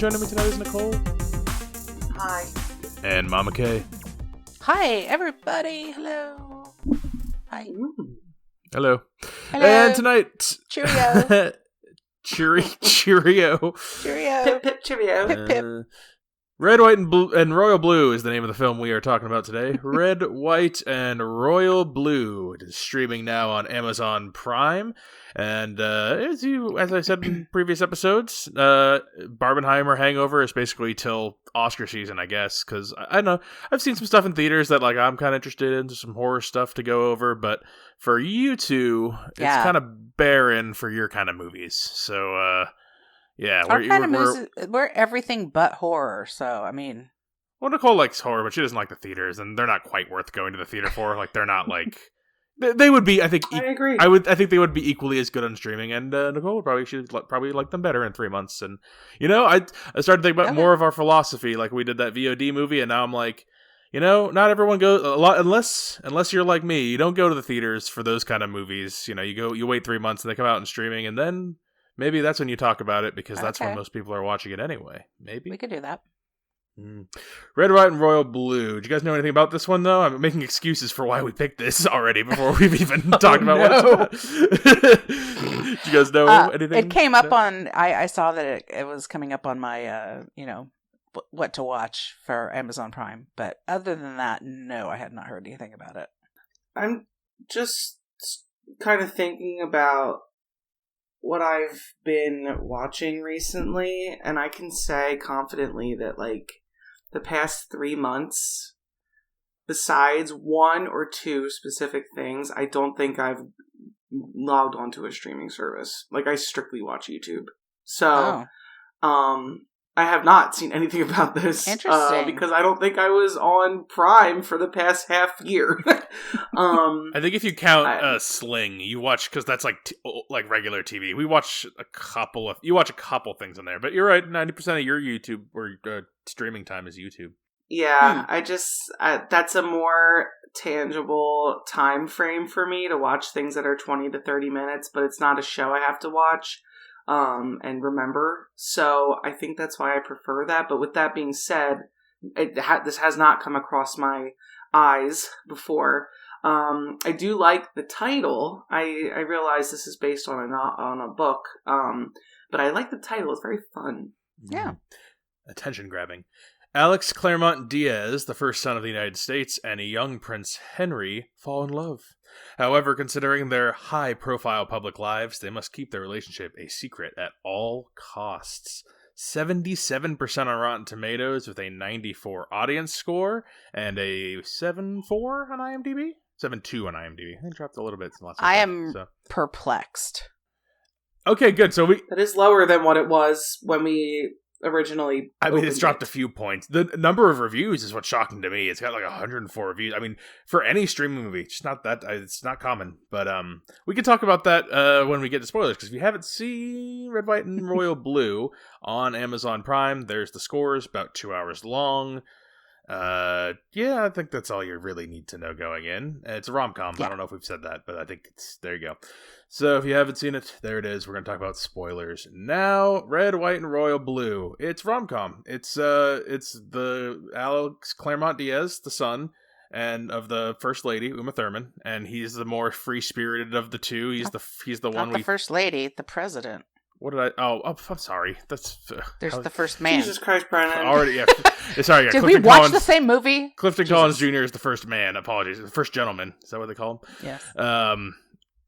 joining me tonight is Nicole. Hi. And Mama Kay. Hi, everybody. Hello. Hi. Hello. Hello. And tonight... Cheerio. Cheerio. Cheerio. Pip, pip, cheerio. Pip, pip. Red, White, and Royal Blue is the name of the film we are talking about today. Red, White, and Royal Blue. It is streaming now on Amazon Prime. And as I said in previous episodes, Barbenheimer Hangover is basically till Oscar season, I guess. Because, I don't know, I've seen some stuff in theaters that I'm kind of interested in, some horror stuff to go over. But for you two, it's kind of barren for your kind of movies. So, yeah, we're everything but horror, so I mean. Well, Nicole likes horror, but she doesn't like the theaters, and they're not quite worth going to the theater for. They're not they would be. I think. I agree. I think they would be equally as good on streaming, and Nicole would probably like them better in 3 months. And I started to think about more of our philosophy. We did that VOD movie, and now I'm like, not everyone goes a lot unless you're like me. You don't go to the theaters for those kind of movies. You wait 3 months, and they come out in streaming, and then. Maybe that's when you talk about it, because that's when most people are watching it anyway. Maybe. We could do that. Red, White, and Royal Blue. Do you guys know anything about this one, though? I'm making excuses for why we picked this already before we've even talked about what it's about. Do you guys know anything? It came up on... I saw that it was coming up on my, what to watch for Amazon Prime. But other than that, no, I had not heard anything about it. I'm just kind of thinking about what I've been watching recently, and I can say confidently that the past 3 months, besides one or two specific things, I don't think I've logged onto a streaming service. I strictly watch YouTube. So, I have not seen anything about this. Interesting. Because I don't think I was on Prime for the past half year. I think if you count Sling, you watch, because that's like regular TV. You watch a couple things on there, but you're right. 90% of your YouTube or streaming time is YouTube. Yeah, that's a more tangible time frame for me to watch things that are 20 to 30 minutes, but it's not a show I have to watch. And remember. So I think that's why I prefer that. But with that being said, this has not come across my eyes before. I do like the title. I realize this is based on a book. But I like the title. It's very fun. Yeah. Attention grabbing. Alex Claremont Diaz, the first son of the United States, and a young Prince Henry fall in love. However, considering their high-profile public lives, they must keep their relationship a secret at all costs. 77% on Rotten Tomatoes with a 94 audience score and a 7.4 on IMDb? 7.2 on IMDb. I dropped a little bit. I am perplexed. Okay, good. So that is lower than what it was when we originally. It's dropped a few points. The number of reviews is what's shocking to me. It's got 104 reviews. For any streaming movie, it's not not common. But we can talk about that when we get to spoilers, because if you haven't seen Red, White, and Royal Blue on Amazon Prime, there's the scores, about 2 hours long. I think that's all you really need to know going in. It's a rom-com. Yeah. I don't know if we've said that, but I think there you go. So if you haven't seen it, there it is. We're going to talk about spoilers now. Red, White, and Royal Blue. It's rom-com. It's the Alex Claremont Diaz, the son, and of the First Lady, Uma Thurman, and he's the more free-spirited of the two. He's the one. Not the First Lady, the President. What did I? Oh, I'm sorry. There's the first man. Jesus Christ, Brennan. Already, yeah. Sorry, yeah. Did we watch the same movie? Clifton Collins Jr. is the first man. Apologies, the first gentleman. Is that what they call him? Yes.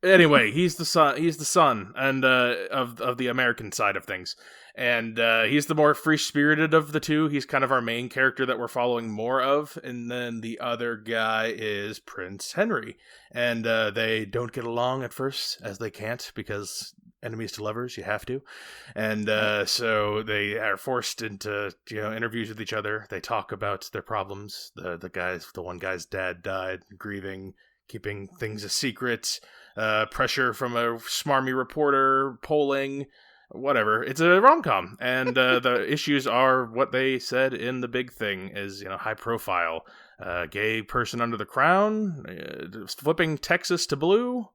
Anyway, he's the son. He's the son, and of the American side of things, and he's the more free-spirited of the two. He's kind of our main character that we're following more of, and then the other guy is Prince Henry, and they don't get along at first, as they can't, because enemies to lovers, you have to, and so they are forced into interviews with each other. They talk about their problems. The one guy's dad died, grieving, keeping things a secret. Pressure from a smarmy reporter, polling, whatever. It's a rom-com, and the issues are what they said in The Big Thing is, high profile. Gay person under the crown, flipping Texas to blue.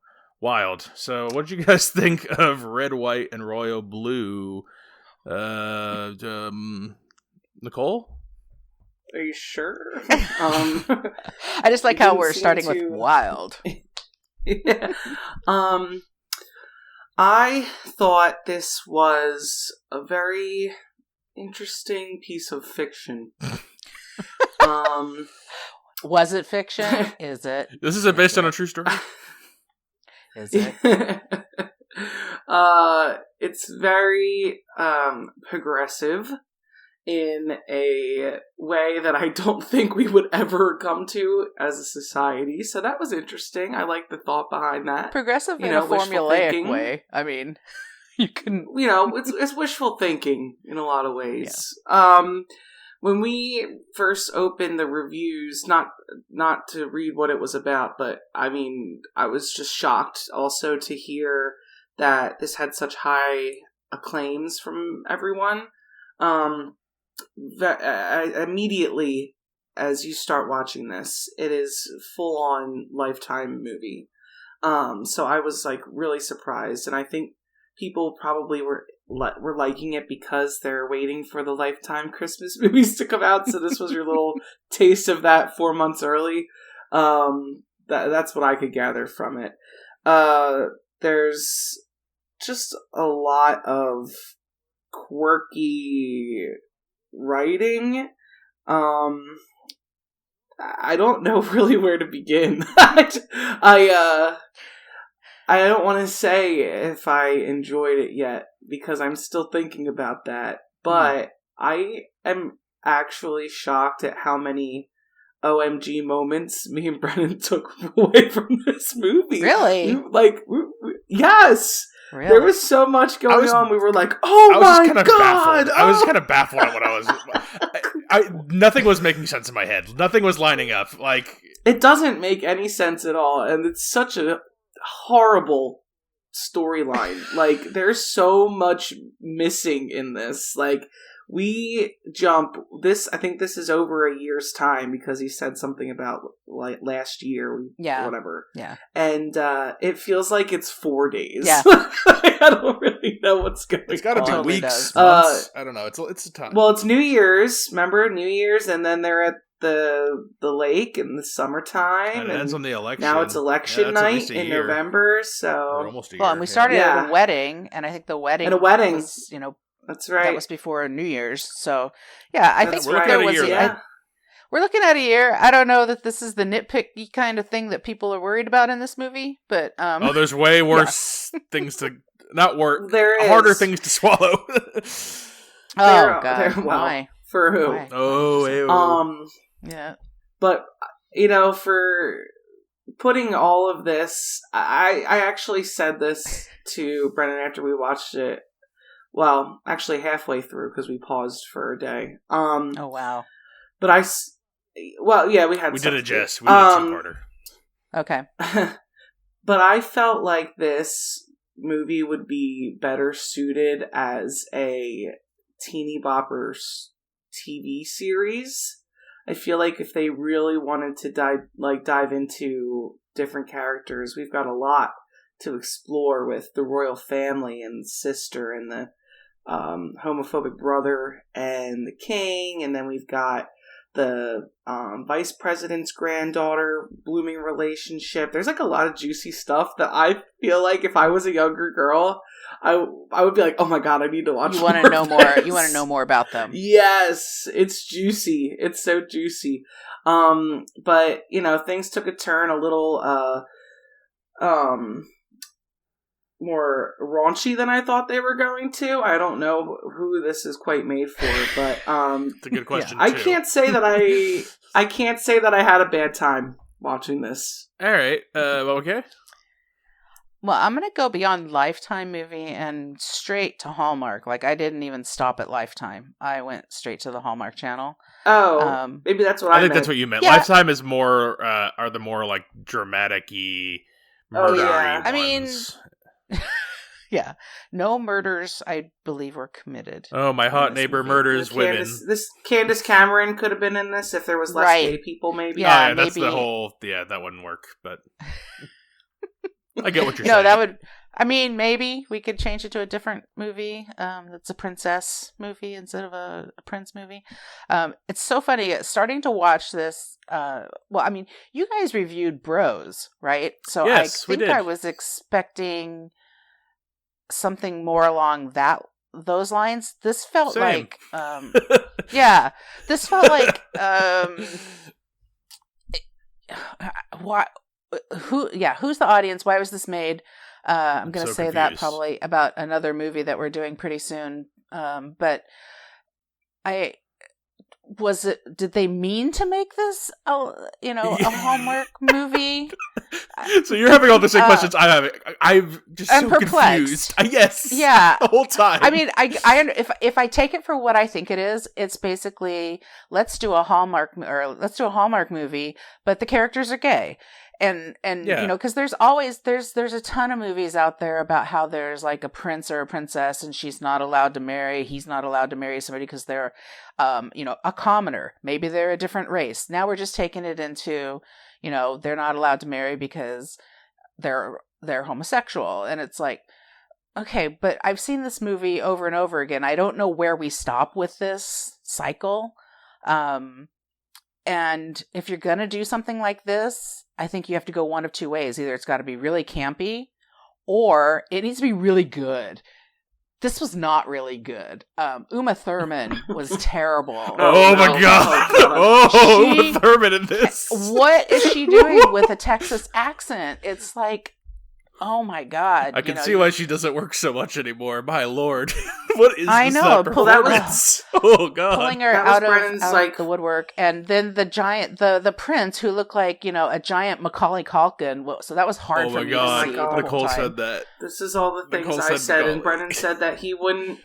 Wild. So what did you guys think of Red, White, and Royal Blue? Nicole? Are you sure? I just like how we're starting with wild. Yeah. I thought this was a very interesting piece of fiction. Was it fiction? Is it? This is based on a true story? Is it? It's very progressive in a way that I don't think we would ever come to as a society. So that was interesting. I like the thought behind that. Progressive in a formulaic way. I mean, you can... it's wishful thinking in a lot of ways. Yeah. When we first opened the reviews, not to read what it was about, but I mean, I was just shocked also to hear that this had such high acclaims from everyone. Immediately, as you start watching this, it is full on Lifetime movie. So I was like really surprised, and I think people probably were liking it because they're waiting for the Lifetime Christmas movies to come out. So this was your little taste of that 4 months early. That's what I could gather from it. There's just a lot of quirky writing. I don't know really where to begin. I don't want to say if I enjoyed it yet because I'm still thinking about that. But I am actually shocked at how many OMG moments me and Brennan took away from this movie. Really? Yes. Really? There was so much going on. We were like, "Oh my god!" Baffled. I was kind of baffled at what I was. Nothing was making sense in my head. Nothing was lining up. Like, it doesn't make any sense at all, and it's such a horrible storyline. Like, there's so much missing in this. Like, we jump this. I think this is over a year's time because he said something about like last year, or whatever. Yeah, and it feels like it's 4 days. Yeah, I don't really know what's going on. It's got to be weeks, months. I don't know. It's a time. Well, it's New Year's. Remember New Year's, and then they're at the lake in the summertime. And it ends on the election. Now it's election night in November. So almost a year. Well, and we started at a wedding, and I think the wedding was, that's right. That was before New Year's. So, yeah, I think there was we're looking at a year. I don't know that this is the nitpicky kind of thing that people are worried about in this movie, but there's way worse things to not work. There is harder things to swallow. God, why? For who? Why? Yeah. But for putting all of this, I actually said this to Brennan after we watched it. Well, actually halfway through because we paused for a day. Oh wow! But we did a Jess. We did a two-parter. Okay. But I felt like this movie would be better suited as a teeny boppers TV series. I feel like if they really wanted to dive into different characters, we've got a lot to explore with the royal family and sister and the homophobic brother and the king, and then we've got the vice president's granddaughter blooming relationship. There's like a lot of juicy stuff that I feel like if I was a younger girl, I would be like, oh my god, I need to watch. You want to know more. You want to know more about them. Yes, it's juicy. It's so juicy. But things took a turn a little more raunchy than I thought they were going to. I don't know who this is quite made for, but it's a good question. I can't say that I had a bad time watching this. All right, okay. Well, I'm gonna go beyond Lifetime movie and straight to Hallmark. Like, I didn't even stop at Lifetime. I went straight to the Hallmark Channel. Oh, maybe that's what I think meant. That's what you meant. Yeah. Lifetime is more are the more like dramatic-y murder-y ones. I mean. Yeah, no murders, I believe, were committed. Oh, my hot neighbor murders women. Candace Cameron could have been in this if there was less gay people, maybe. Yeah, maybe. That's the whole. Yeah, that wouldn't work, but I get what you're saying. No, I mean, maybe we could change it to a different movie that's a princess movie instead of a prince movie. It's so funny starting to watch this. Well, I mean, you guys reviewed Bros, right? So Yes, I think I was expecting something more along those lines. This felt Same. like, yeah, this felt like, why? Who's the audience? Why was this made? I'm going to so say that confused. probably about another movie that we're doing pretty soon. But did they mean to make this a Hallmark movie? So you're having all the same questions I'm having. I'm just I'm so confused. confused. Yes. Yeah. The whole time. I mean, if I take it for what I think it is, it's basically let's do a Hallmark movie, but the characters are gay. And because there's a ton of movies out there about how there's like a prince or a princess and he's not allowed to marry somebody because they're a commoner. Maybe they're a different race. Now we're just taking it into, they're not allowed to marry because they're homosexual. And it's like, okay, but I've seen this movie over and over again. I don't know where we stop with this cycle. And if you're going to do something like this, I think you have to go one of two ways. Either it's got to be really campy or it needs to be really good. This was not really good. Uma Thurman was terrible. Oh my god! Uma Thurman in this. What is she doing with a Texas accent? It's like, oh my god! I can see why she doesn't work so much anymore. My lord, what is I this? know. Performance? Oh god! Pulling her out of the woodwork, and then the giant, the prince who looked like a giant Macaulay Culkin. So that was hard for me to see. Nicole said that. This is all the things I said, and Brennan said that he wouldn't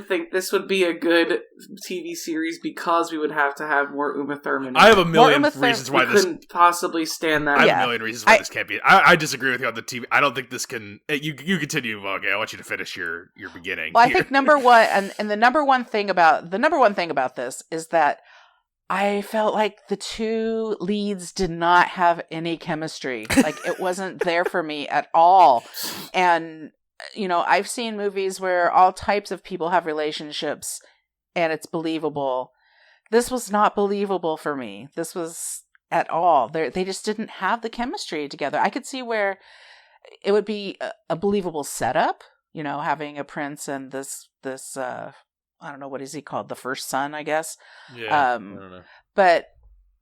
think this would be a good TV series because we would have to have more Uma Thurman. I have a million reasons why this couldn't possibly stand that. I have a million reasons why this can't be. I disagree with you on the TV. I don't think this can. You continue, okay? I want you to finish your beginning. Well, I think number one, and the number one thing about this is that I felt like the two leads did not have any chemistry. Like it wasn't there for me at all. And I've seen movies where all types of people have relationships, and it's believable. This was not believable for me. This was at all. They just didn't have the chemistry together. I could see where it would be a believable setup, having a prince and this I don't know, what is he called? The first son, I guess. Yeah. I don't know. But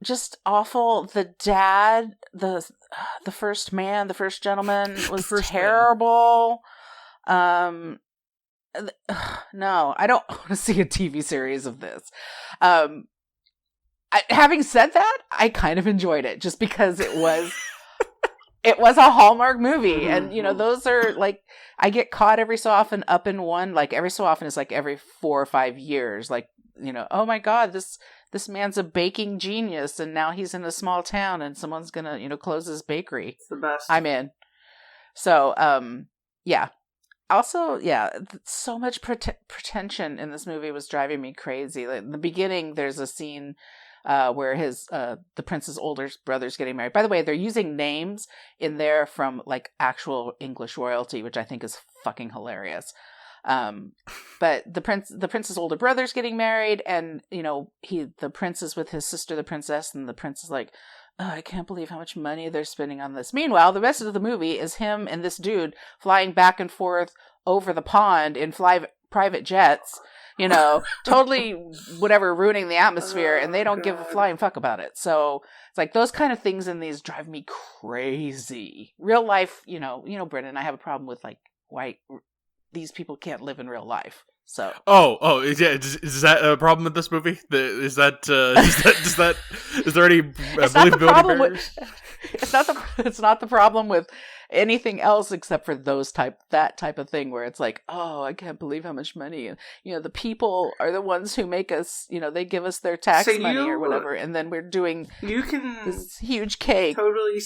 just awful. The dad, the first man, the first gentleman was terrible. No, I don't want to see a TV series of this. Having said that, I kind of enjoyed it just because it was a Hallmark movie. And, those are like, I get caught every so often up in one, like every so often is like every 4 or 5 years, like, oh my God, this man's a baking genius and now he's in a small town and someone's gonna, close his bakery. It's the best. I'm in. So, yeah. Also, yeah, so much pretension in this movie was driving me crazy. Like, in the beginning, there's a scene where the prince's older brother's getting married. By the way, they're using names in there from like actual English royalty, which I think is fucking hilarious. But the prince's older brother's getting married, and the prince is with his sister, the princess, and the prince is like, oh, I can't believe how much money they're spending on this. Meanwhile, the rest of the movie is him and this dude flying back and forth over the pond in private jets, totally whatever, ruining the atmosphere, and they don't give a flying fuck about it. So it's like those kind of things in these drive me crazy. Real life, Brennan, I have a problem with like why these people can't live in real life. So is that a problem with this movie? Is there any believability barriers? It's not the problem with anything else except for that type of thing where it's like, oh, I can't believe how much money, the people are the ones who make us, they give us their tax money or whatever, and then we're doing this huge cake. Totally,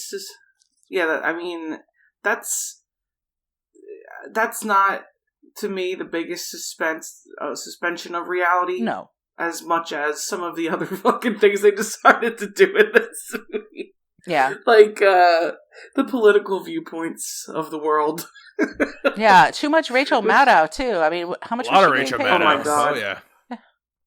that's not, to me, the biggest suspension of reality. No. As much as some of the other fucking things they decided to do in this movie. Yeah. Like, The political viewpoints of the world. Yeah, too much Rachel Maddow too. I mean, how much? A lot was of she Rachel getting paid Maddow. for this? God. Oh yeah.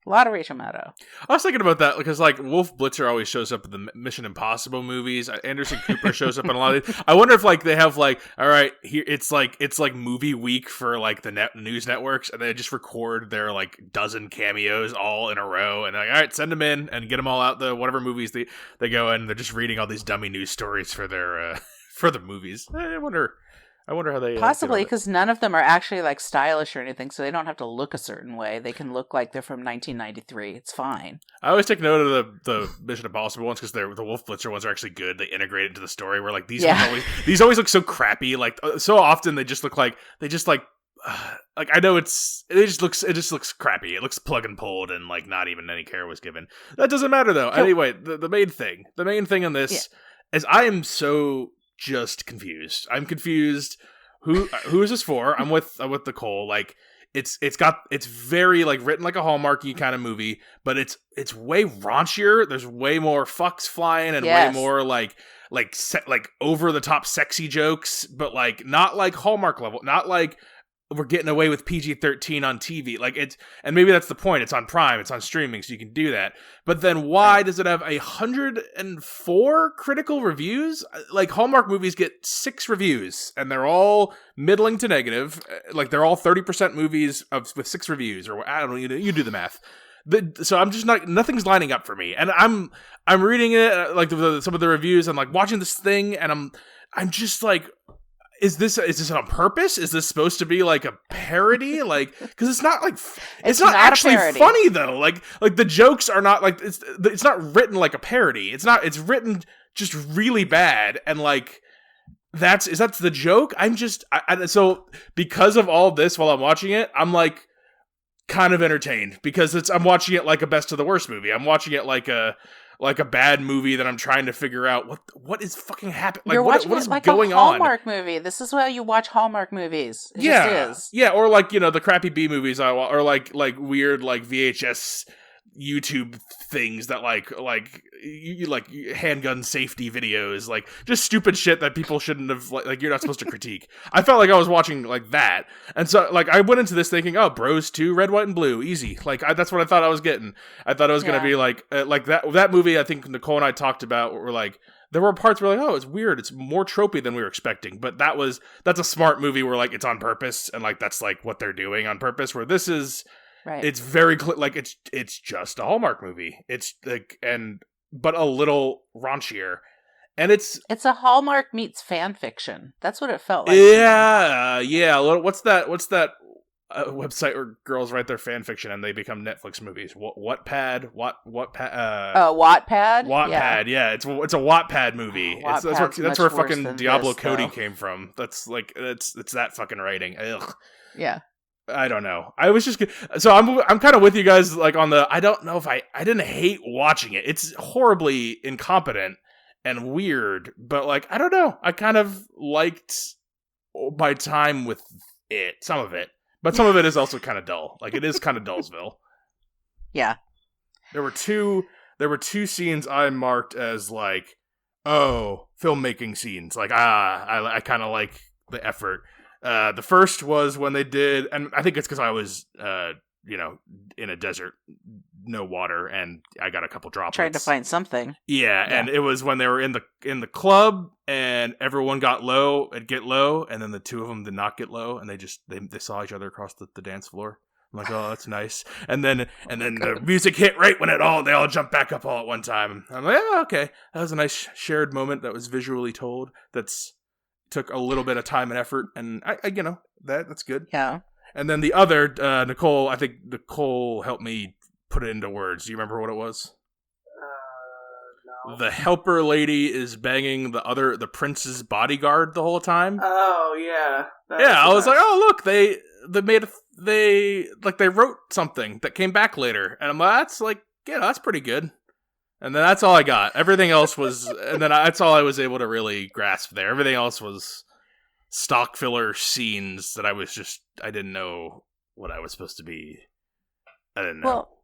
A lot of Rachel Maddow. I was thinking about that because, like, Wolf Blitzer always shows up in the Mission Impossible movies. Anderson Cooper shows up in a lot of these. I wonder if, like, they have, like, all right, here it's like movie week for, like, the news networks, and they just record their, like, dozen cameos all in a row, and, like, all right, send them in and get them all out the whatever movies they go in. They're just reading all these dummy news stories for their for the movies. I wonder how they Possibly because none of them are actually like stylish or anything, so they don't have to look a certain way. They can look like they're from 1993. It's fine. I always take note of the Mission Impossible ones because the Wolf Blitzer ones are actually good. They integrate into the story where like these always look so crappy. Like so often they just look like like I know it just looks crappy. It looks plug and pulled and like not even any care was given. That doesn't matter though. Anyway, the main thing in this is I am so just confused. I'm confused. Who is this for? I'm with Nicole. Like it's very like written like a Hallmarky kind of movie, but it's way raunchier. There's way more fucks flying and way more like over the top sexy jokes, but like not like Hallmark level, not like we're getting away with PG-13 on TV. Like and maybe that's the point. It's on Prime, it's on streaming, so you can do that. But then why does it have 104 critical reviews? Like Hallmark movies get 6 reviews, and they're all middling to negative. Like they're all 30% movies with 6 reviews, or I don't know. You do the math. So I'm just nothing's lining up for me, and I'm reading it like some of the reviews. I'm like watching this thing, and I'm just like. Is this on purpose? Is this supposed to be like a parody? Like, because it's not like it's not actually funny though. Like the jokes are not like it's not written like a parody. It's written just really bad and like that's the joke. So because of all this while I'm watching it, I'm like kind of entertained because I'm watching it like a best of the worst movie. I'm watching it like a bad movie that I'm trying to figure out what is fucking happening. Like, You're watching what is like going a Hallmark movie. This is why you watch Hallmark movies. It just is. Yeah, or like the crappy B movies or like weird like VHS YouTube things that like you like handgun safety videos, like just stupid shit that people shouldn't have like you're not supposed to critique. I felt like I was watching like that, and so like I went into this thinking, oh, Bros 2, Red, White, and Blue, easy. Like that's what I thought I was getting. I thought it was gonna be like that movie. I think Nicole and I talked about were like. There were parts where like, oh, it's weird. It's more tropey than we were expecting. But that's a smart movie where like it's on purpose and like that's like what they're doing on purpose. Where this is, right. It's very like it's just a Hallmark movie. It's like but a little raunchier, and it's a Hallmark meets fan fiction. That's what it felt like. Yeah. What's that website where girls write their fan fiction and they become Netflix movies? Wattpad? Wattpad? Wattpad, yeah. It's a Wattpad movie. That's where fucking Diablo Cody came from. That's like it's that fucking writing. Ugh. Yeah. I don't know. I was just so I'm kind of with you guys like on the I don't know if I didn't hate watching it. It's horribly incompetent and weird, but like I don't know. I kind of liked my time with it, some of it. But some of it is also kind of dull. Like it is kind of Dullsville. Yeah. There were two scenes I marked as like, oh, filmmaking scenes. Like I kind of like the effort. The first was when they did, and I think it's because I was in a desert, no water, and I got a couple droplets. Trying to find something. Yeah, and it was when they were in the club, and everyone got low, and then the two of them did not get low, and they saw each other across the dance floor. I'm like, oh, that's nice. And then the music hit right when they all jumped back up all at one time. I'm like, oh, okay, that was a nice shared moment that was visually told. Took a little bit of time and effort, and I that's good. Yeah. And then the other, Nicole, I think Nicole helped me put it into words. Do you remember what it was? No. The helper lady is banging the prince's bodyguard the whole time. Oh yeah. I was like, oh look, they wrote something that came back later, and I'm like, that's like, that's pretty good. And then that's all I got. Everything else was, and then that's all I was able to really grasp there. Everything else was stock filler scenes that I didn't know what I was supposed to be. I didn't know. Well,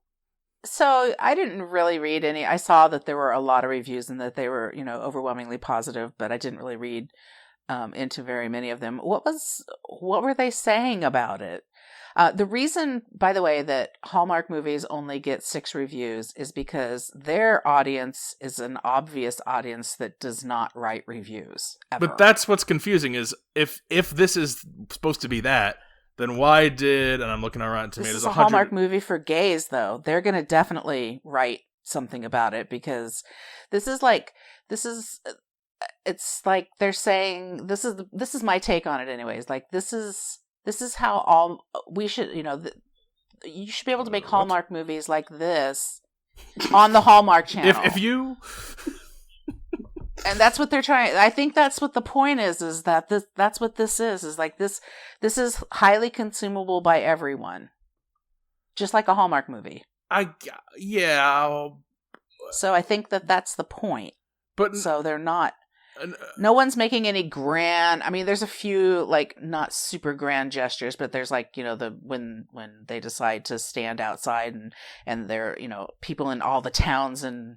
So I didn't really read any. I saw that there were a lot of reviews and that they were, overwhelmingly positive, but I didn't really read into very many of them. What were they saying about it? The reason, by the way, that Hallmark movies only get 6 reviews is because their audience is an obvious audience that does not write reviews ever. But that's what's confusing is if this is supposed to be that, then why did, and I'm looking on Rotten Tomatoes, this is a Hallmark movie for gays, though. They're going to definitely write something about it because it's like they're saying, this is my take on it anyways. Like, this is how all we should, you should be able to make Hallmark movies like this on the Hallmark Channel. If you... And that's what they're trying. I think that's what the point is that that's what this is like this is highly consumable by everyone. Just like a Hallmark movie. Yeah. So I think that's the point. But so they're not, no one's making any grand, I mean, there's a few, like, not super grand gestures, but there's, like, when they decide to stand outside and they're, people in all the towns in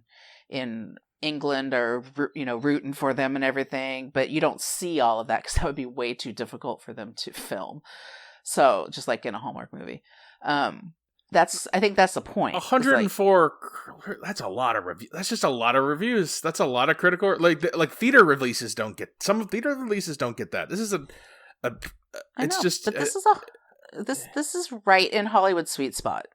England are, rooting for them and everything, but you don't see all of that because that would be way too difficult for them to film. So just like in a Hallmark movie, I think that's the point. 104. That's a lot of reviews. That's just a lot of reviews. That's a lot of critical. Like theater releases don't get. Some theater releases don't get that. This is it's just. But this is right in Hollywood's sweet spot.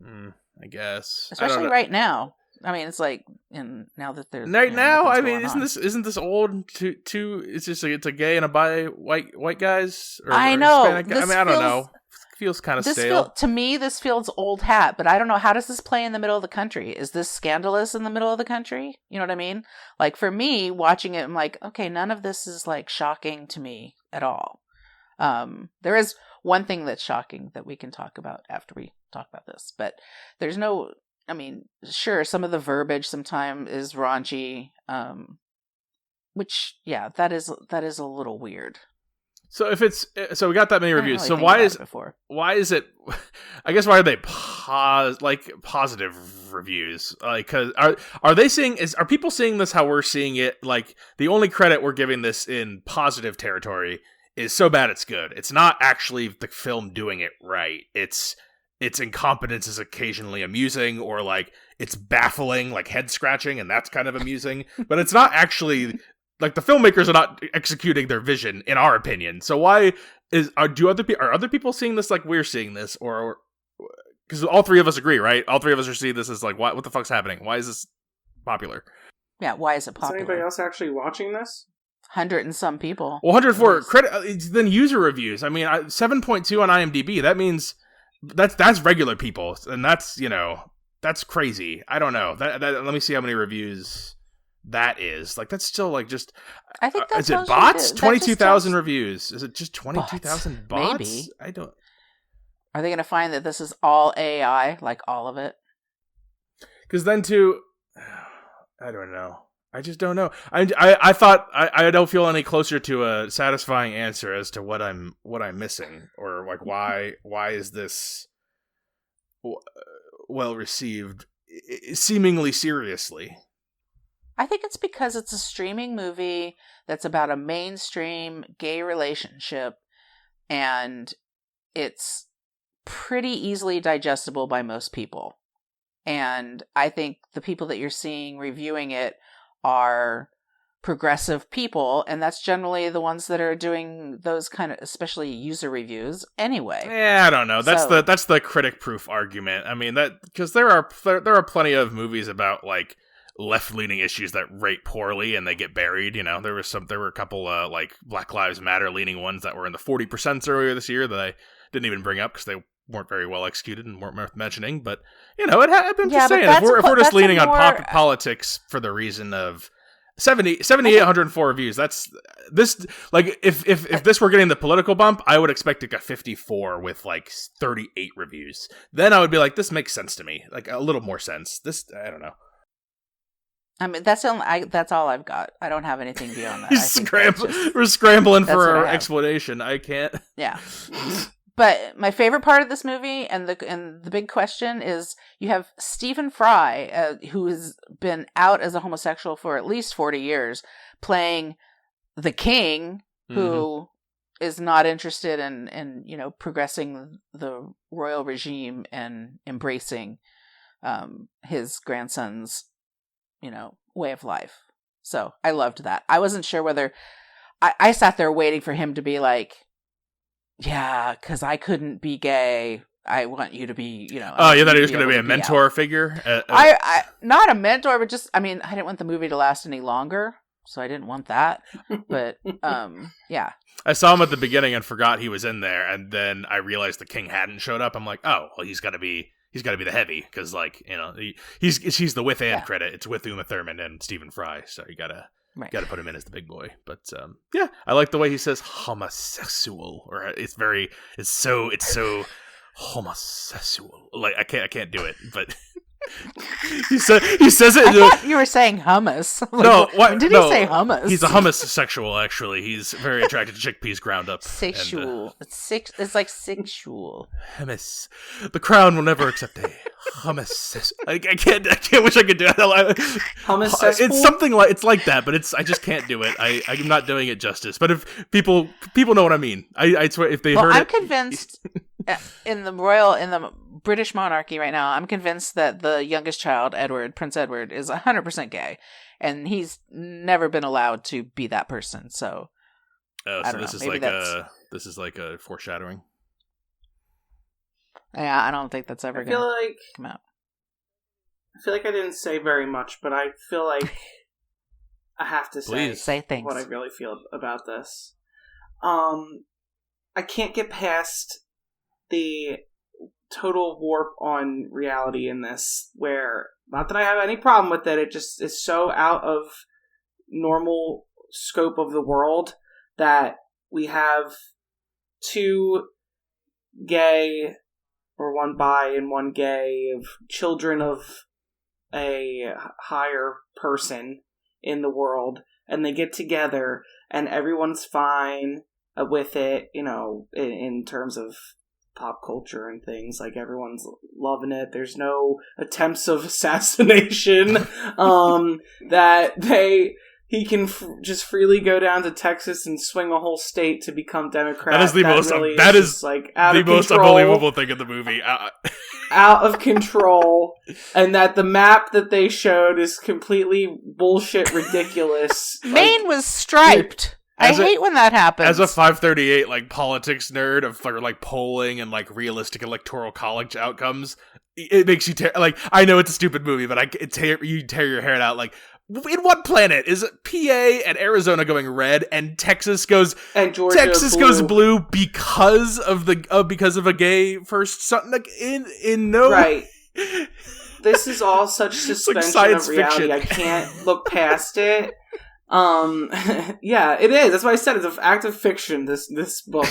I guess, especially right now. I mean, it's like, now that there's right now. I mean, isn't this old? It's just it's a gay and a bi white guys. I know. I mean, I don't know. Feels kind of stale. To me, this feels old hat, but I don't know. How does this play in the middle of the country? Is this scandalous in the middle of the country? You know what I mean? Like, for me, watching it, I'm like, okay, none of this is, like, shocking to me at all. There is one thing that's shocking that we can talk about after we talk about this, but there's no, I mean, sure, some of the verbiage sometimes is raunchy, which, yeah, that is a little weird. So we got that many reviews. So why is it? I guess why are they positive reviews? Like, cause are people seeing this how we're seeing it? Like, the only credit we're giving this in positive territory is so bad it's good. It's not actually the film doing it right. Its incompetence is occasionally amusing, or like it's baffling, like head scratching, and that's kind of amusing. But it's not actually. Like, the filmmakers are not executing their vision, in our opinion. So why are other people seeing this like we're seeing this, or because all three of us agree, right? All three of us are seeing this as like, what the fuck's happening? Why is this popular? Yeah, why is it popular? Is anybody else actually watching this? 100 and some people. Well, 104 then user reviews. I mean, 7.2 on IMDb. That means that's regular people, and that's that's crazy. I don't know. That let me see how many reviews. That is like, that's still like just. I think that's is it bots? 22,000 reviews. Is it just 22,000 bots? Maybe. I don't. Are they going to find that this is all AI, like all of it? Because then too, I don't know. I just don't know. I thought I don't feel any closer to a satisfying answer as to what I'm missing, or like why is this well received, seemingly seriously. I think it's because it's a streaming movie that's about a mainstream gay relationship, and it's pretty easily digestible by most people. And I think the people that you're seeing reviewing it are progressive people, and that's generally the ones that are doing those kind of, especially user reviews anyway. Yeah, I don't know. That's the critic proof argument. I mean, that because there are plenty of movies about like left-leaning issues that rate poorly and they get buried. There were a couple like Black Lives Matter leaning ones that were in the 40% earlier this year that I didn't even bring up because they weren't very well executed and weren't worth mentioning. But I'm just saying, if we're just leaning on politics for the reason of 7,804 reviews, that's this. Like, if this were getting the political bump, I would expect like a 54 with like 38 reviews. Then I would be like, this makes sense to me, like a little more sense. This, I don't know. I mean, that's all I've got. I don't have anything beyond that. We're scrambling for our explanation. I can't. Yeah. But my favorite part of this movie and the big question is you have Stephen Fry, who has been out as a homosexual for at least 40 years, playing the king, who is not interested in progressing the royal regime and embracing his grandson's way of life. So I loved that. I wasn't sure whether I sat there waiting for him to be like, yeah, because I couldn't be gay. I want you to be, Oh, you thought he was going to be a mentor figure? I not a mentor, but just, I didn't want the movie to last any longer, so I didn't want that. But, yeah. I saw him at the beginning and forgot he was in there, and then I realized the king hadn't showed up. I'm like, oh, well, he's got to be the heavy, because, he's the with and credit. It's with Uma Thurman and Stephen Fry, so you gotta put him in as the big boy. But I like the way he says homosexual, or it's so homosexual. Like I can't do it, but he says it. I thought you were saying hummus. No, what? Did he say hummus? He's a homosexual. Actually, he's very attracted to chickpeas ground up. Sexual. It's like sexual. Hummus. The crown will never accept a hummus. I can't. Wish I could do it. Hummus. It's something like that, but I just can't do it. I'm not doing it justice. But if people know what I mean, I swear if they heard I'm it, convinced in the British monarchy right now, I'm convinced that the youngest child, Prince Edward, is 100% gay, and he's never been allowed to be that person. So, this is like a foreshadowing. Yeah, I don't think that's ever going to come out. I feel like I didn't say very much, but I feel like I have to say things. What I really feel about this. I can't get past the total warp on reality in this, where, not that I have any problem with it, it just is so out of normal scope of the world that we have two gay, or one bi and one gay, of children of a higher person in the world, and they get together and everyone's fine with it, in terms of pop culture and things, like everyone's loving it. There's no attempts of assassination. That he can just freely go down to Texas and swing a whole state to become Democrat. That is the most unbelievable thing in the movie. Out of control, and that the map that they showed is completely bullshit, ridiculous. Maine was striped. I hate when that happens. As a 538 politics nerd of polling and realistic electoral college outcomes, it makes you I know it's a stupid movie, but you tear your hair out. In what planet is PA and Arizona going red and Texas goes goes blue because of a gay first son? Right. This is all such suspension of reality. Fiction. I can't look past it. Yeah, it is. That's why I said it's an act of fiction, this book.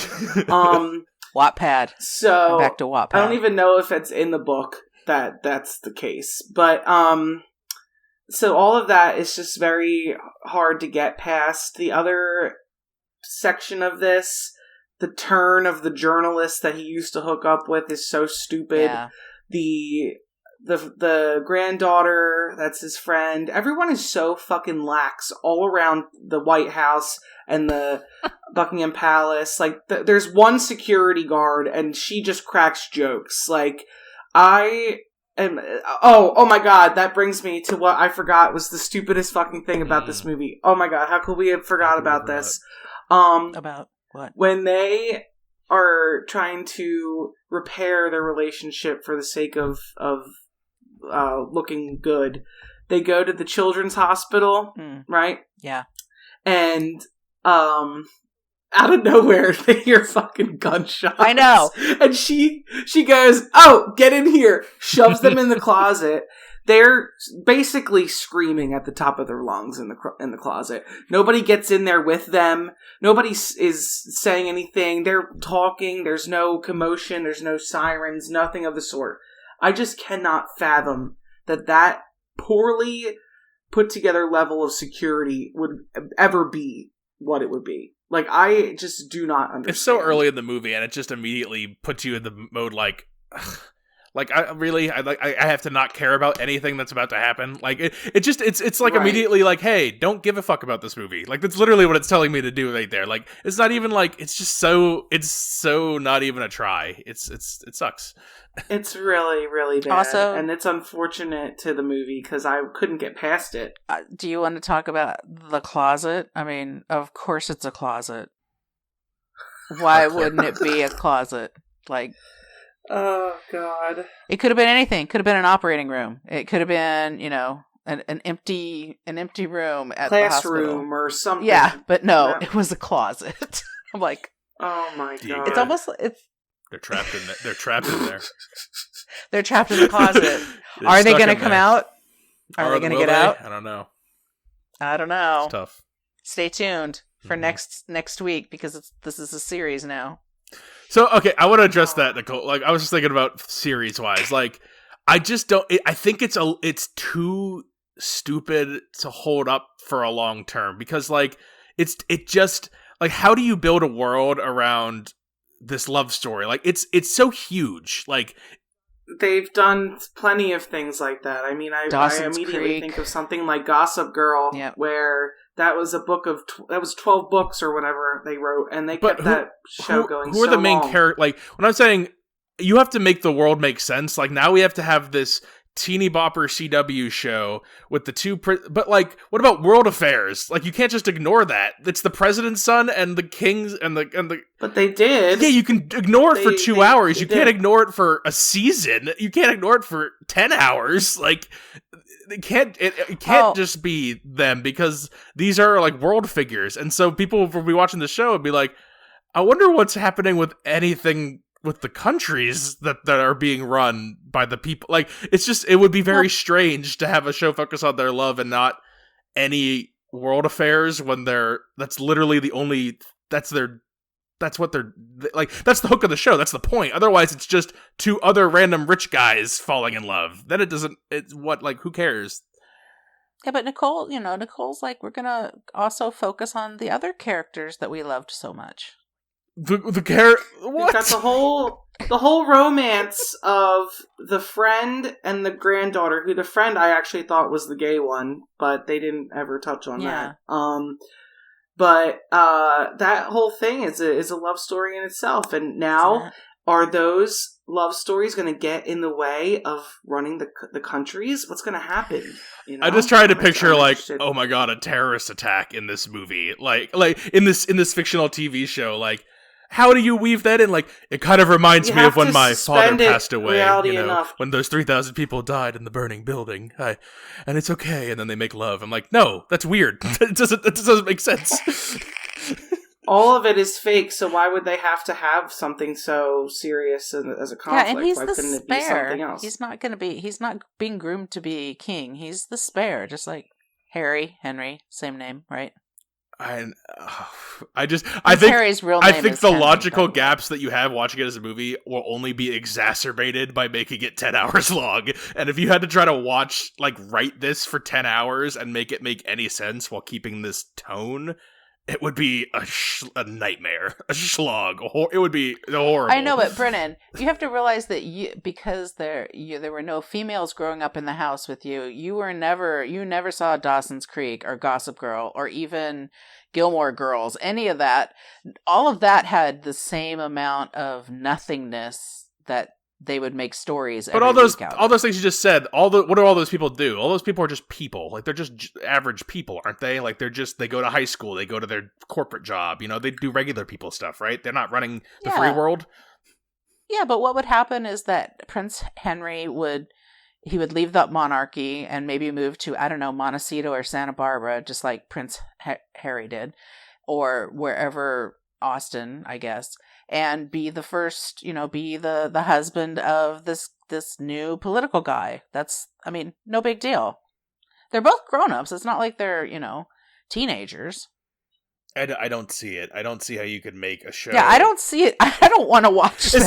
Wattpad. So I'm back to Wattpad. I don't even know if it's in the book that's the case. But so all of that is just very hard to get past. The other section of this, the turn of the journalist that he used to hook up with, is so stupid. Yeah. The granddaughter, that's his friend. Everyone is so fucking lax all around the White House and the Buckingham Palace. There's one security guard, and she just cracks jokes. Oh my god, that brings me to what I forgot was the stupidest fucking thing about this movie. Oh my god, how could we have forgot about this? About what? When they are trying to repair their relationship for the sake of looking good, they go to the children's hospital, right? Yeah. And out of nowhere they hear fucking gunshots. I know. And she goes, "Oh, get in here." Shoves them in the closet. They're basically screaming at the top of their lungs in the closet. Nobody gets in there with them. Nobody is saying anything. They're talking. There's no commotion. There's no sirens. Nothing of the sort. I just cannot fathom that poorly put together level of security would ever be what it would be. Like, I just do not understand. It's so early in the movie, and it just immediately puts you in the mode like, like I have to not care about anything that's about to happen. Like it's like immediately like, hey, don't give a fuck about this movie. Like that's literally what it's telling me to do right there. Like it's not even like it's so not even a try. It sucks. It's really, really bad. Also, and it's unfortunate to the movie because I couldn't get past it. Do you want to talk about the closet? I mean, of course it's a closet. Why wouldn't it be a closet? Like, oh God! It could have been anything. It could have been an operating room. It could have been, an empty room at the hospital. Classroom or something. Yeah, but no, it was a closet. I'm like, oh my God! It's almost they're trapped in there. They're trapped in there. They're trapped in the closet. Are they going to come out? Are they going to get out? I don't know. It's tough. Stay tuned for next week because this is a series now. So, okay, I want to address that, Nicole. Like, I was just thinking about series-wise. Like, I just don't... I think it's too stupid to hold up for a long term. Because, like, it just... Like, how do you build a world around this love story? Like, it's so huge. Like... They've done plenty of things like that. I mean, I immediately think of something like Gossip Girl, where that was a book of... that was 12 books or whatever they wrote, and they kept that show going so long. Who are the main characters? Like, when I'm saying, you have to make the world make sense. Like, now we have to have this teeny bopper CW show with the two... but, like, what about world affairs? Like, you can't just ignore that. It's the president's son and the king's and the... But they did. Yeah, you can ignore it for 2 hours. You can't ignore it for a season. You can't ignore it for 10 hours. Like... It can't just be them because these are like world figures, and so people will be watching the show and be like, I wonder what's happening with anything with the countries that are being run by the people. Like, it's just, it would be very strange to have a show focus on their love and not any world affairs when that's literally the only, that's what they're like. That's the hook of the show. That's the point. Otherwise, it's just two other random rich guys falling in love. Then who cares? Yeah, but Nicole's like, we're gonna also focus on the other characters that we loved so much. What? We've got the whole romance of the friend and the granddaughter. Who the friend I actually thought was the gay one, but they didn't ever touch on that. But that whole thing is a love story in itself. And now, are those love stories going to get in the way of running the countries? What's going to happen? I just tried to picture like, oh my God, a terrorist attack in this movie, like in this fictional TV show. Like, how do you weave that in? Like, it kind of reminds me of when my father passed away, when those 3,000 people died in the burning building. And it's okay. And then they make love. I'm like, no, that's weird. It doesn't make sense. All of it is fake. So why would they have to have something so serious as a conflict? Yeah, and he's why the couldn't it spare. be something else? He's not being groomed to be king. He's the spare, just like Henry, same name, right? I think Harry's real name is the Henry, logical gaps that you have watching it as a movie will only be exacerbated by making it 10 hours long. And if you had to try to write this for 10 hours and make it make any sense while keeping this tone, it would be a nightmare, a slog. It would be horrible. I know, but Brennan, you have to realize that because there were no females growing up in the house with you, you never saw Dawson's Creek or Gossip Girl or even Gilmore Girls. Any of that, all of that had the same amount of nothingness that they would make stories. But all those things you just said, what do all those people do? All those people are just people. Like, they're just average people, aren't they? Like, they go to high school, they go to their corporate job, they do regular people stuff, right? They're not running the free world. Yeah, but what would happen is that Prince Henry would leave the monarchy and maybe move to, I don't know, Montecito or Santa Barbara, just like Prince Harry did, or wherever, Austin, I guess, and be the first, be the husband of this new political guy. That's, no big deal. They're both grown-ups. It's not like they're, teenagers. I don't see it. I don't see how you could make a show. Yeah, I don't see it. I don't want to watch that.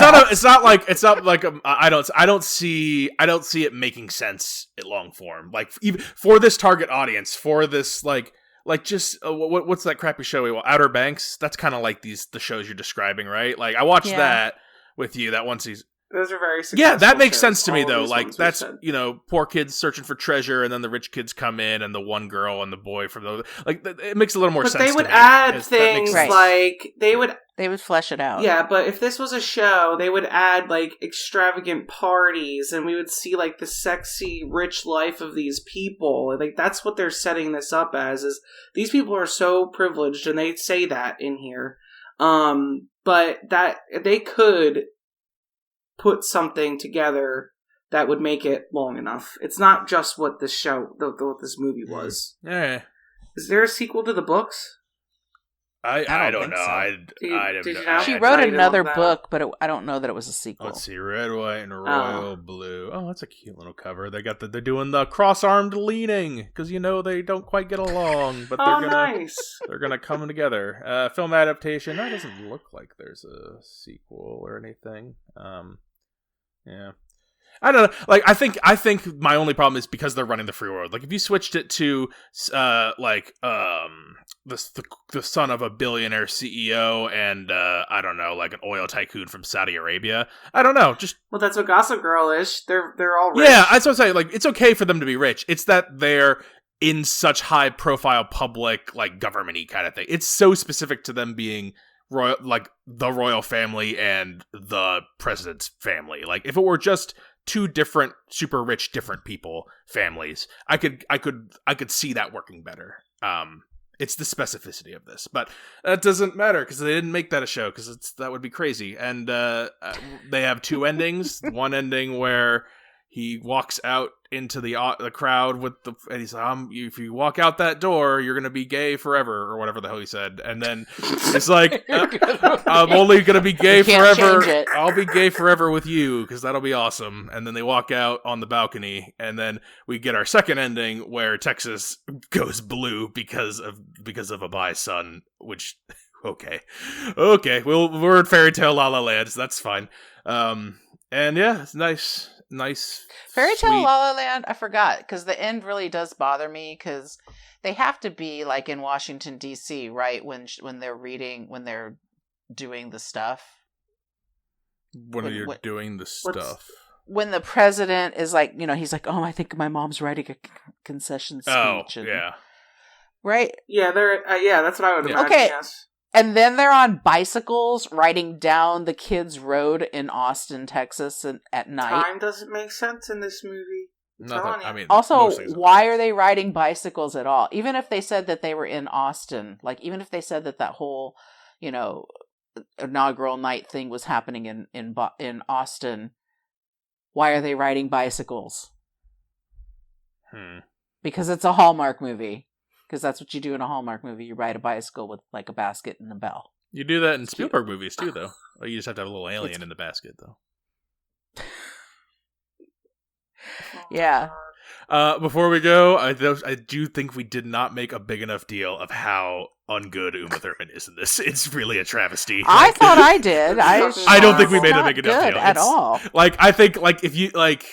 I don't see it making sense in long form. Like, even for this target audience, for this, like, like just what's that crappy show? Outer Banks. That's kind of like the shows you're describing, right? Like I watched that with you that one season. Those are very successful. Yeah, that makes shows. sense to me, All though. these Like, ones that's, we've said. you know, poor kids searching for treasure, and then the rich kids come in, and the one girl and the boy from the... Like, it makes a little more But sense they would to me. add things Right. like... They would flesh it out. Yeah, but if this was a show, they would add, like, extravagant parties, and we would see, like, the sexy, rich life of these people. Like, that's what they're setting this up as, is these people are so privileged, and they say that in here. But that... They could put something together that would make it long enough. It's not just what this show, what this movie was. Yeah. Is there a sequel to the books? I don't know. so. I Did you know? She I wrote didn't another know that. book, but I don't know that it was a sequel. Let's see, red, white, and royal blue. Oh, that's a cute little cover. They got they're doing the cross-armed leaning because you know they don't quite get along, but they're gonna come together. Film adaptation. That doesn't look like there's a sequel or anything. Yeah. I don't know. Like, I think my only problem is because they're running the free world. Like, if you switched it to, the son of a billionaire CEO and, I don't know, like an oil tycoon from Saudi Arabia. I don't know. Just. Well, that's what Gossip Girl is. They're all rich. Yeah, that's what I'm saying. Like, it's okay for them to be rich. It's that they're in such high profile public, like, government-y kind of thing. It's so specific to them being royal, like the royal family and the president's family. Like, if it were just two different super rich different people families, I could see that working better. It's the specificity of this, but that doesn't matter because they didn't make that a show because that would be crazy. And they have two endings. One ending where he walks out into the crowd and he's like, if you walk out that door, you're gonna be gay forever, or whatever the hell he said. And then it's like, I'm only gonna be gay forever. I'll be gay forever with you because that'll be awesome. And then they walk out on the balcony, and then we get our second ending where Texas goes blue because of a bi son. Which, okay, we're in fairy tale La La Land, so that's fine. And yeah, it's nice. Fairy Tale sweet. La La Land, I forgot, because the end really does bother me, because they have to be like in Washington D.C., right? When they're doing the stuff. When you're doing the stuff. When the president is like, he's like, oh, I think my mom's writing a concession speech. Oh, yeah. Right? Yeah, that's what I would imagine. Okay. Yes. And then they're on bicycles riding down the kids' road in Austin, Texas, at night. Time doesn't make sense in this movie. Nothing. I mean, also, why are they riding bicycles at all? Even if they said that they were in Austin, like even if they said that whole, inaugural night thing was happening in Austin, why are they riding bicycles? Because it's a Hallmark movie. Because that's what you do in a Hallmark movie. You ride a bicycle with like a basket and a bell. You do that in Spielberg movies too, though. Or you just have to have a little alien in the basket, though. Yeah. Before we go, I do think we did not make a big enough deal of how ungood Uma Thurman is in this. It's really a travesty. I thought I did. I don't think we made a big enough deal at all. Like, I think, like, if you like,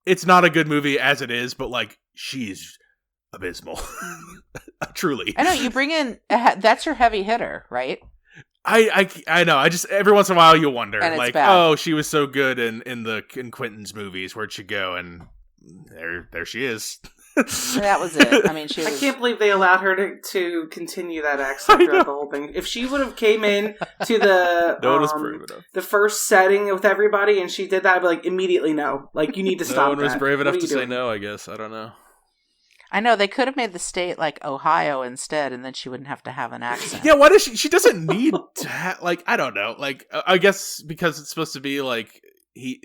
it's not a good movie as it is, but like, she's abysmal. Truly. I know you bring in that's your heavy hitter, right? I know. I just every once in a while you wonder, like, bad. oh, she was so good in Quentin's movies. Where'd she go? And there she is. That was it. I mean, I can't believe they allowed her to continue that accent throughout the whole thing. If she would have came in to the first setting with everybody and she did that, I'd be like, immediately no. Like, you need to stop. No one was that. brave enough to doing? say no. I guess I don't know. I know, they could have made the state like Ohio instead, and then she wouldn't have to have an accent. Yeah, why does she doesn't need to like, I don't know. Like, I guess because it's supposed to be like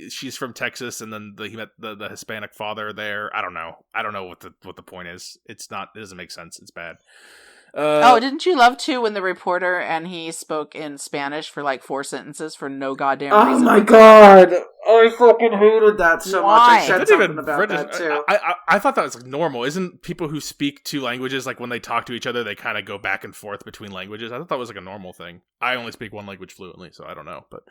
she's from Texas, and then he met the Hispanic father there. I don't know what the point is. It doesn't make sense. It's bad. Didn't you love too when the reporter and he spoke in Spanish for like 4 sentences for no goddamn reason? Oh my god, I fucking hated that so much. I said That's something even about British. that too. I thought that was like normal. Isn't people who speak two languages, like when they talk to each other, they kind of go back and forth between languages? I thought that was like a normal thing. I only speak one language fluently, so I don't know. But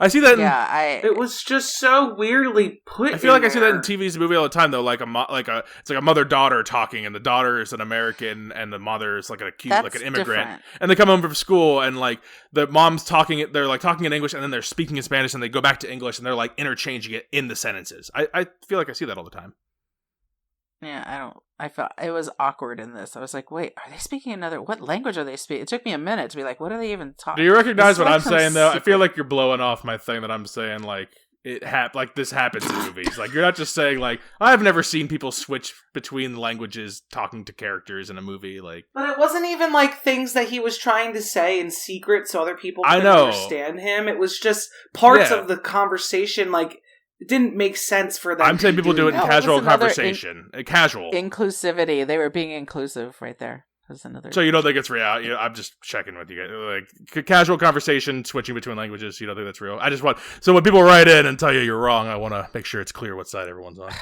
I see that. It was just so weirdly put. I feel like there. I see that in TV's movie all the time, though. Like it's like a mother-daughter talking, and the daughter is an American, and the mother is like an immigrant, different. and they come home from school, and like the mom's talking, they're like talking in English, and then they're speaking in Spanish, and they go back to English, and they're like interchanging it in the sentences. I feel like I see that all the time. Yeah, I felt it was awkward in this. I was like, wait, are they speaking another? What language are they speaking? It took me a minute to be like, what are they even talking? Do you recognize what like I'm saying, though? secret. I feel like you're blowing off my thing that I'm saying, like, like this happens in movies. Like, you're not just saying, like, I've never seen people switch between languages talking to characters in a movie, like. But it wasn't even like things that he was trying to say in secret so other people I could know. understand him. It was just parts of the conversation, like, it didn't make sense for them. I'm saying people do it in casual was another conversation. Casual. Inclusivity. They were being inclusive right there. That's another. So you don't think it's real? I'm just checking with you guys. Like casual conversation, switching between languages. You don't think that's real? I just want. So when people write in and tell you you're wrong, I want to make sure it's clear what side everyone's on.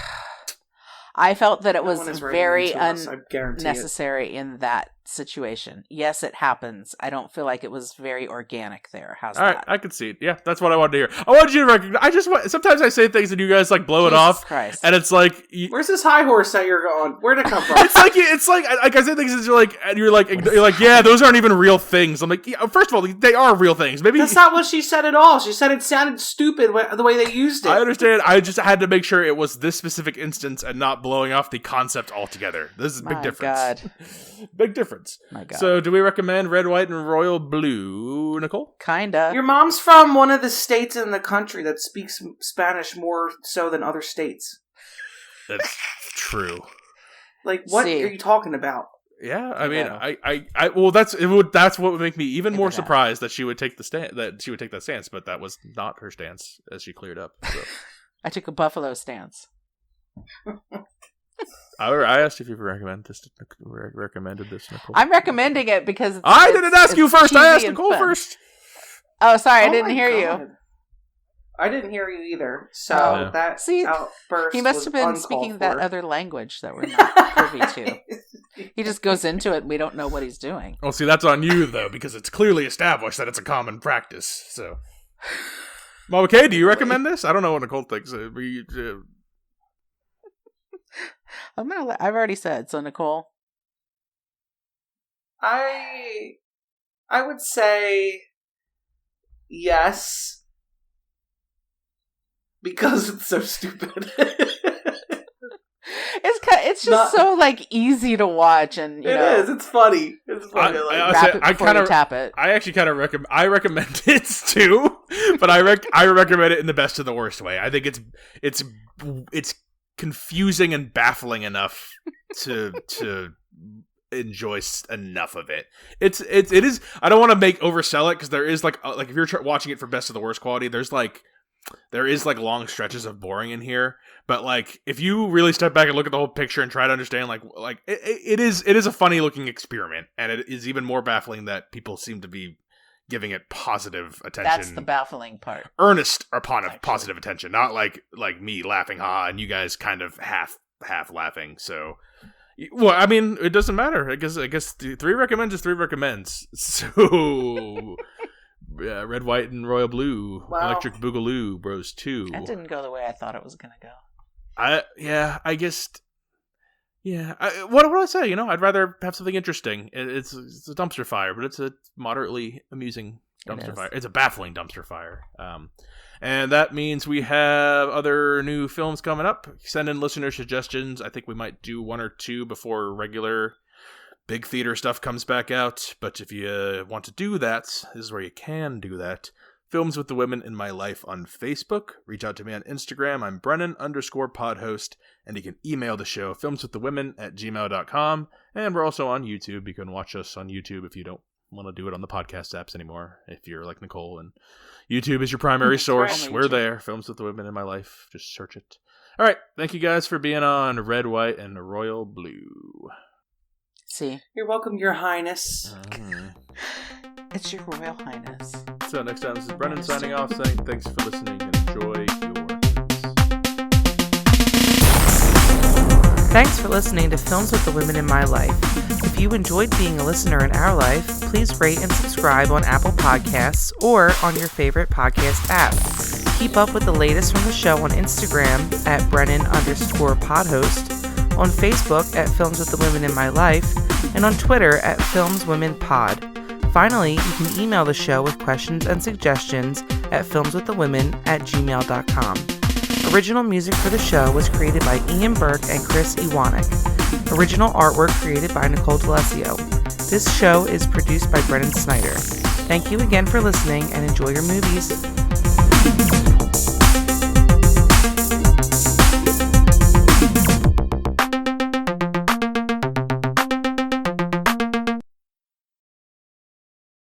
I felt that it was one is writing very into us, I guarantee unnecessary in that situation. Yes, it happens. I don't feel like it was very organic there. How's All that? right, I could see it. Yeah, that's what I wanted to hear. I wanted you to recognize. Sometimes I say things and you guys like blow it off, Christ. and it's like, Where's this high horse that you're going? Where'd it come from? it's like I say things and you're like, yeah, those aren't even real things. I'm like, yeah, first of all, they are real things. Maybe That's not what she said at all. She said it sounded stupid the way they used it. I understand. I just had to make sure it was this specific instance and not blowing off the concept altogether. This is a big difference. God. Big difference. My God. So, do we recommend red, white, and royal blue, Nicole? Kinda. Your mom's from one of the states in the country that speaks Spanish more so than other states. That's true. Like, what are you talking about? Yeah, I mean, that's what would make me even more surprised that she would take that stance, but that was not her stance, as she cleared up. So. I took a buffalo stance. I asked if you recommended this, Nicole. I'm recommending it because I didn't ask you first. I asked Nicole first. Oh, sorry, I didn't hear you. I didn't hear you either. So that outburst. He must have been speaking that other language that we're not privy to. He just goes into it and we don't know what he's doing. Well, see, that's on you, though, because it's clearly established that it's a common practice. So, well, okay, do you recommend this? I don't know what Nicole thinks. I've already said, so Nicole. I would say yes. Because it's so stupid. It's just so like easy to watch, and it is. It's funny. It's funny. I kind of tap it. I actually kind of recommend it too, but I recommend it in the best and the worst way. I think it's confusing and baffling enough to enjoy enough of it. It is. I don't want to oversell it because there is like if you're watching it for best of the worst quality, there is long stretches of boring in here, but like if you really step back and look at the whole picture and try to understand it is a funny looking experiment, and it is even more baffling that people seem to be giving it positive attention. That's the baffling part. Earnest upon positive attention, not like me laughing ha and you guys kind of half laughing. So well, I mean, it doesn't matter. I guess 3 recommends is 3 recommends. So red, white, and royal blue. Wow. Electric Boogaloo Bros 2. That didn't go the way I thought it was going to go. What do I say? I'd rather have something interesting. It's a dumpster fire, but it's a moderately amusing dumpster fire. It's a baffling dumpster fire. And that means we have other new films coming up. Send in listener suggestions. I think we might do 1 or 2 before regular big theater stuff comes back out, but if you want to do that, this is where you can do that. Films with the Women in My Life on Facebook. Reach out to me on Instagram. I'm Brennan_podhost, and you can email the show, filmswiththewomen@gmail.com, and we're also on YouTube. You can watch us on YouTube if you don't want to do it on the podcast apps anymore, if you're like Nicole, and YouTube is your primary source. We're there. Films with the Women in My Life. Just search it. All right. Thank you guys for being on Red, White, and Royal Blue. See. You're welcome, Your Highness. It's your Royal Highness. So next time, this is Brennan signing off, saying thanks for listening and enjoy your movies. Thanks for listening to Films with the Women in My Life. If you enjoyed being a listener in our life, please rate and subscribe on Apple Podcasts or on your favorite podcast app. Keep up with the latest from the show on Instagram at Brennan_podhost, on Facebook at Films with the Women in My Life, and on Twitter at FilmsWomenPod. Finally, you can email the show with questions and suggestions at filmswiththewomen@gmail.com. Original music for the show was created by Ian Burke and Chris Iwanek. Original artwork created by Nicole D'Alessio. This show is produced by Brennan Snyder. Thank you again for listening and enjoy your movies.